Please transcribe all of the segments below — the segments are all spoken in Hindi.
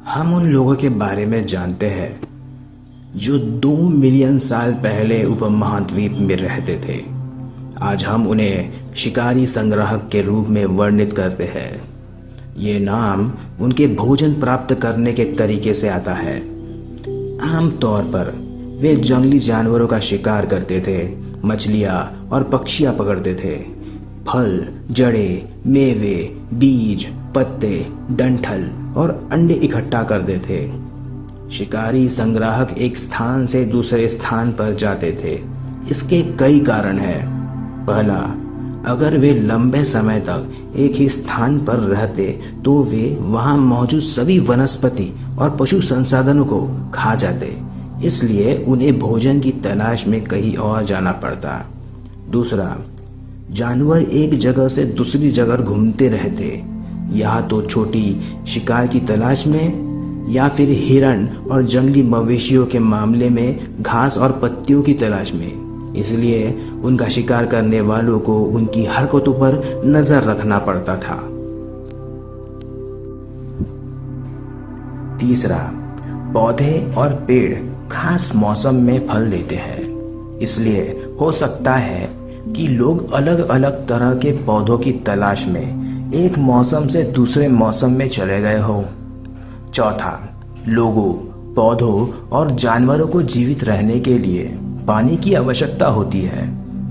हम उन लोगों के बारे में जानते हैं जो 2 मिलियन साल पहले उपमहाद्वीप में रहते थे। आज हम उन्हें शिकारी संग्राहक के रूप में वर्णित करते हैं। ये नाम उनके भोजन प्राप्त करने के तरीके से आता है। आमतौर पर वे जंगली जानवरों का शिकार करते थे, मछलियां और पक्षियां पकड़ते थे, फल, जड़ें, मेवे, बीज, पत्ते, डंठल और अंडे इकट्ठा करते थे। शिकारी संग्राहक एक स्थान से दूसरे स्थान पर जाते थे। इसके कई कारण हैं। पहला, अगर वे लंबे समय तक एक ही स्थान पर रहते तो वे वहां मौजूद सभी वनस्पति और पशु संसाधनों को खा जाते, इसलिए उन्हें भोजन की तलाश में कहीं और जाना पड़ता। दूसरा, जानवर एक जगह से दूसरी जगह घूमते रहते, या तो छोटी शिकार की तलाश में या फिर हिरण और जंगली मवेशियों के मामले में घास और पत्तियों की तलाश में। इसलिए उनका शिकार करने वालों को उनकी हरकतों पर नजर रखना पड़ता था। तीसरा, पौधे और पेड़ खास मौसम में फल देते हैं, इसलिए हो सकता है कि लोग अलग अलग तरह के पौधों की तलाश में एक मौसम से दूसरे मौसम में चले गए हो। चौथा, लोगों, पौधों और जानवरों को जीवित रहने के लिए पानी की आवश्यकता होती है।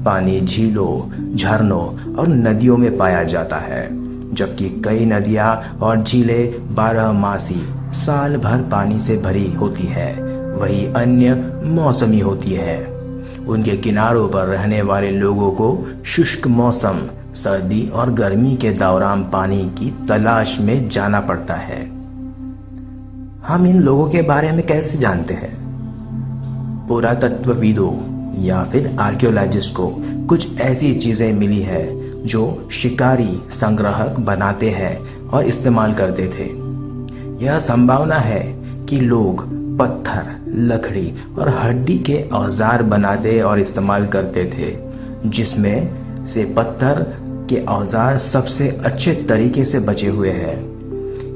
पानी झीलों, झरनों और नदियों में पाया जाता है, जबकि कई नदियां और झीलें 12 मासी साल भर पानी से भरी होती है, वही अन्य मौसमी होती है। उनके किनारों पर रहने वाले लोगों को शुष्क मौसम, सर्दी और गर्मी के दौरान पानी की तलाश में जाना पड़ता है। हम इन लोगों के बारे में कैसे जानते हैं? पुरातत्वविदों या फिर आर्कियोलॉजिस्ट को कुछ ऐसी चीजें मिली है जो शिकारी संग्राहक बनाते हैं और इस्तेमाल करते थे। यह संभावना है कि लोग पत्थर, लकड़ी और हड्डी के औजार बनाते और इस्तेमाल करते थे, जिसमें से पत्थर के औजार सबसे अच्छे तरीके से बचे हुए हैं।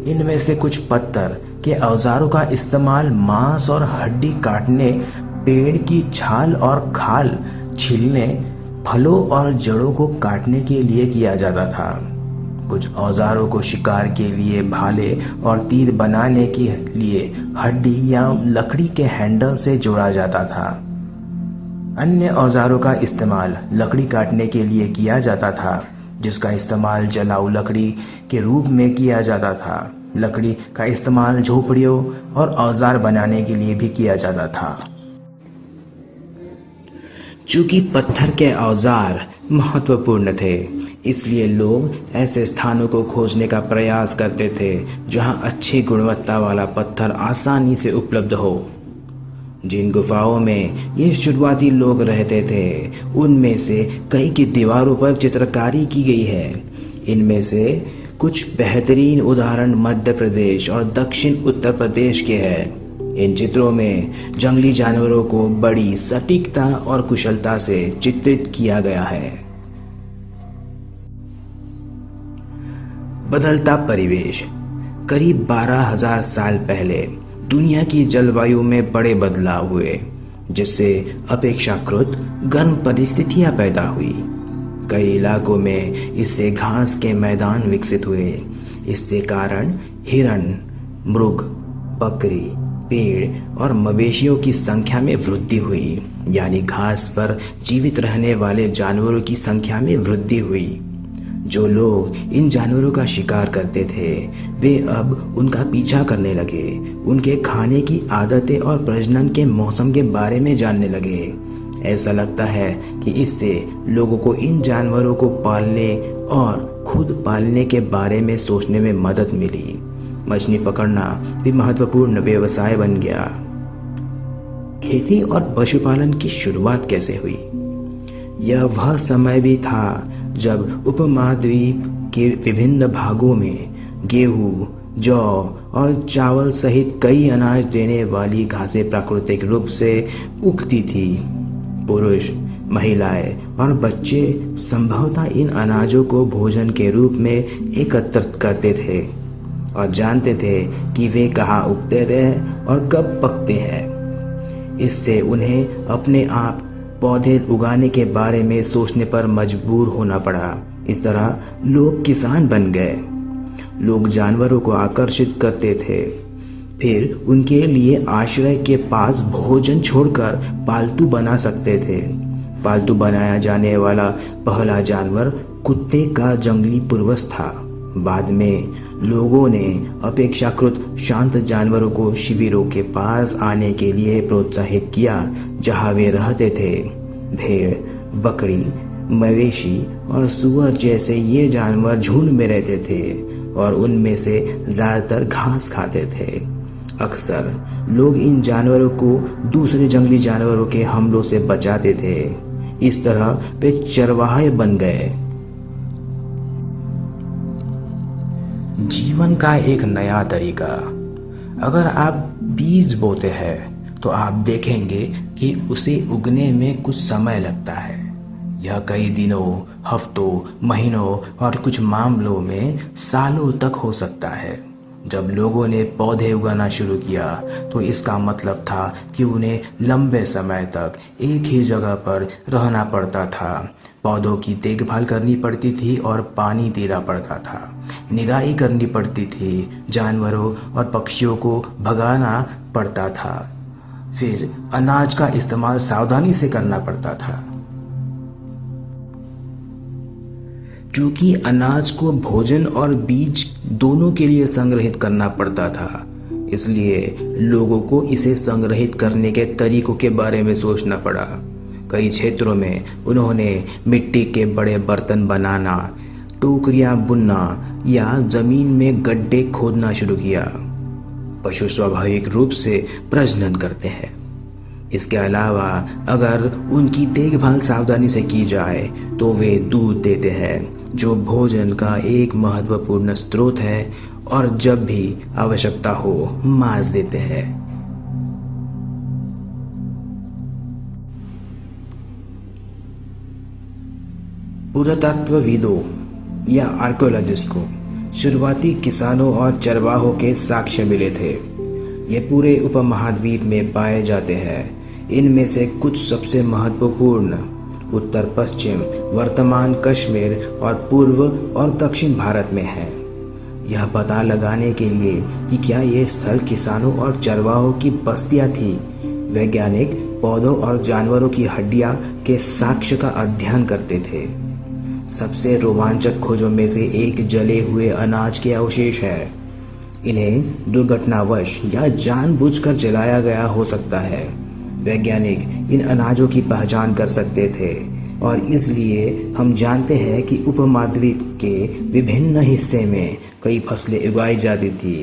इनमें से कुछ पत्थर के औजारों का इस्तेमाल मांस और हड्डी काटने, पेड़ की छाल और खाल छीलने, फलों और जड़ों को काटने के लिए किया जाता था। कुछ औजारों को शिकार के लिए भाले और तीर बनाने के लिए हड्डी या लकड़ी के हैंडल से जोड़ा जाता था। अन्य औजारों का इस्तेमाल लकड़ी काटने के लिए किया जाता था, जिसका इस्तेमाल जलाऊ लकड़ी के रूप में किया जाता था। लकड़ी का इस्तेमाल झोपड़ियों और औजार बनाने के लिए भी किया जाता था। चूंकि पत्थर के औजार महत्वपूर्ण थे, इसलिए लोग ऐसे स्थानों को खोजने का प्रयास करते थे जहां अच्छी गुणवत्ता वाला पत्थर आसानी से उपलब्ध हो। जिन गुफाओं में ये शुरुआती लोग रहते थे, उनमें से कई की दीवारों पर चित्रकारी की गई है। इनमें से कुछ बेहतरीन उदाहरण मध्य प्रदेश और दक्षिण उत्तर प्रदेश के हैं। इन चित्रों में जंगली जानवरों को बड़ी सटीकता और कुशलता से चित्रित किया गया है। बदलता परिवेश। करीब 12,000 साल पहले दुनिया की जलवायु में बड़े बदलाव हुए, जिससे अपेक्षाकृत गर्म परिस्थितियां पैदा हुई। कई इलाकों में इससे घास के मैदान विकसित हुए। इससे कारण हिरण, मृग, बकरी, पेड़ और मवेशियों की संख्या में वृद्धि हुई, यानी घास पर जीवित रहने वाले जानवरों की संख्या में वृद्धि हुई। जो लोग इन जानवरों का शिकार करते थे, वे अब उनका पीछा करने लगे, उनके खाने की आदतें और प्रजनन के मौसम के बारे में जानने लगे। ऐसा लगता है कि इससे लोगों को इन जानवरों को पालने और खुद पालने के बारे में सोचने में मदद मिली। मछली पकड़ना भी महत्वपूर्ण व्यवसाय बन गया। खेती और पशुपालन की शुरुआत कैसे हुई? यह वह समय भी था जब उपमहाद्वीप के विभिन्न भागों में गेहूं, जौ और चावल सहित कई अनाज देने वाली घासें प्राकृतिक रूप से उगती थी। पुरुष, महिलाएं और बच्चे संभवतः इन अनाजों को भोजन के रूप में एकत्रित करते थे। और जानते थे कि वे कहाँ उगते थे और कब पकते हैं। इससे उन्हें अपने आप पौधे उगाने के बारे में सोचने पर मजबूर होना पड़ा। इस तरह लोग किसान बन गए। लोग जानवरों को आकर्षित करते थे, फिर उनके लिए आश्रय के पास भोजन छोड़कर पालतू बना सकते थे। पालतू बनाया जाने वाला पहला जानवर कुत्ते का जंगली पूर्वज था। बाद में लोगों ने अपेक्षाकृत शांत जानवरों को शिविरों के पास आने के लिए प्रोत्साहित किया जहां वे रहते थे। भेड़, बकरी, मवेशी और सुअर जैसे ये जानवर झुंड में रहते थे और उनमें से ज्यादातर घास खाते थे। अक्सर लोग इन जानवरों को दूसरे जंगली जानवरों के हमलों से बचाते थे। इस तरह वे चरवाहे बन गए। जीवन का एक नया तरीका। अगर आप बीज बोते हैं तो आप देखेंगे कि उसे उगने में कुछ समय लगता है। यह कई दिनों, हफ्तों, महीनों और कुछ मामलों में सालों तक हो सकता है। जब लोगों ने पौधे उगाना शुरू किया तो इसका मतलब था कि उन्हें लंबे समय तक एक ही जगह पर रहना पड़ता था। पौधों की देखभाल करनी पड़ती थी और पानी देना पड़ता था। निराई करनी पड़ती थी। जानवरों और पक्षियों को भगाना पड़ता था। फिर अनाज का इस्तेमाल सावधानी से करना पड़ता था। क्योंकि अनाज को भोजन और बीज दोनों के लिए संग्रहित करना पड़ता था, इसलिए लोगों को इसे संग्रहित करने के तरीकों के बारे में सोचना पड़ा। कई क्षेत्रों में उन्होंने मिट्टी के बड़े बर्तन बनाना, टोकरियां बुनना या जमीन में गड्ढे खोदना शुरू किया। पशु स्वाभाविक रूप से प्रजनन करते हैं। इसके अलावा अगर उनकी देखभाल सावधानी से की जाए तो वे दूध देते हैं, जो भोजन का एक महत्वपूर्ण स्रोत है, और जब भी आवश्यकता हो मांस देते हैं। पुरातत्वविदों या आर्कियोलॉजिस्ट को शुरुआती किसानों और चरवाहों के साक्ष्य मिले थे। ये पूरे उपमहाद्वीप में पाए जाते हैं। इनमें से कुछ सबसे महत्वपूर्ण उत्तर पश्चिम, वर्तमान कश्मीर और पूर्व और दक्षिण भारत में है। यह पता लगाने के लिए कि क्या ये स्थल किसानों और चरवाहों की बस्तियां थी, वैज्ञानिक पौधों और जानवरों की हड्डियां के साक्ष्य का अध्ययन करते थे। सबसे रोमांचक खोजों में से एक जले हुए अनाज के अवशेष है। इन्हें दुर्घटनावश या जानबूझकर जलाया गया हो सकता है। वैज्ञानिक इन अनाजों की पहचान कर सकते थे और इसलिए हम जानते हैं कि उपमहाद्वीप के विभिन्न हिस्से में कई फसलें उगाई जाती थी